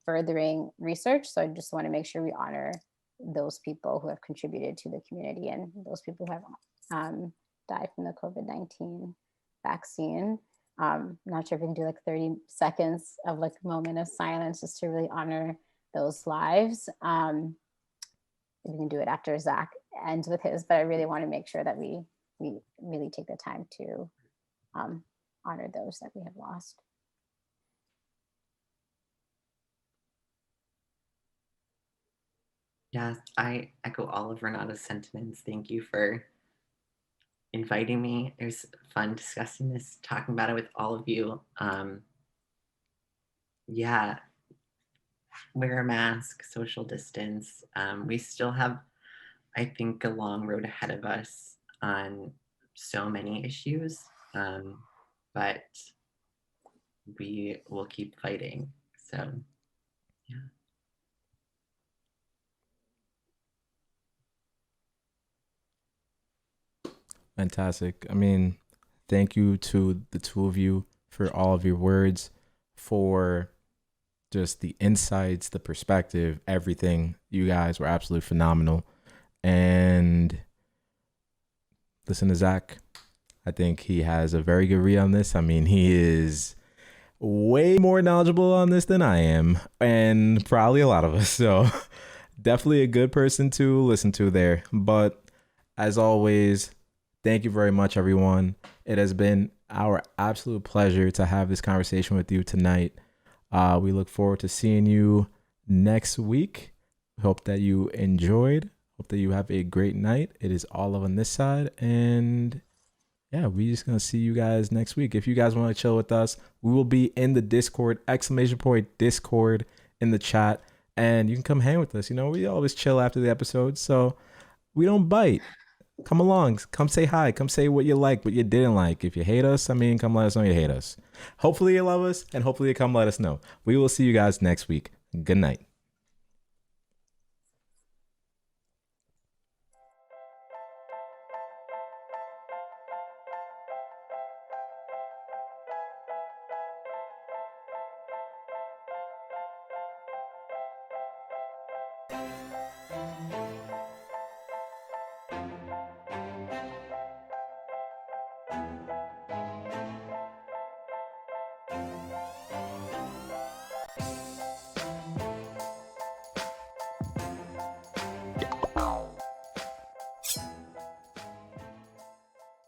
furthering research. So I just want to make sure we honor those people who have contributed to the community and those people who have died from the COVID-19 vaccine. Not sure if we can do 30 seconds of a moment of silence just to really honor those lives. We can do it after Zach ends with his, but I really want to make sure that we really take the time to honor those that we have lost. Yes, I echo all of Renata's sentiments. Thank you for inviting me. It was fun discussing this, talking about it with all of you. Yeah, wear a mask, social distance. We still have, I think, a long road ahead of us on so many issues, but we will keep fighting. So, yeah. Fantastic. I mean, thank you to the two of you for all of your words, for just the insights, the perspective, everything. You guys were absolutely phenomenal. And listen to Zach. I think he has a very good read on this. I mean, he is way more knowledgeable on this than I am, and probably a lot of us. So definitely a good person to listen to there. But as always, thank you very much, everyone. It has been our absolute pleasure to have this conversation with you tonight. We look forward to seeing you next week. Hope that you enjoyed. Hope that you have a great night. It is all love on this side. And yeah, we're just going to see you guys next week. If you guys want to chill with us, we will be in the Discord, !Discord in the chat. And you can come hang with us. You know, we always chill after the episode. So we don't bite. Come along. Come say hi. Come say what you like, what you didn't like. If you hate us, I mean, come let us know you hate us. Hopefully you love us, and hopefully you come let us know. We will see you guys next week. Good night.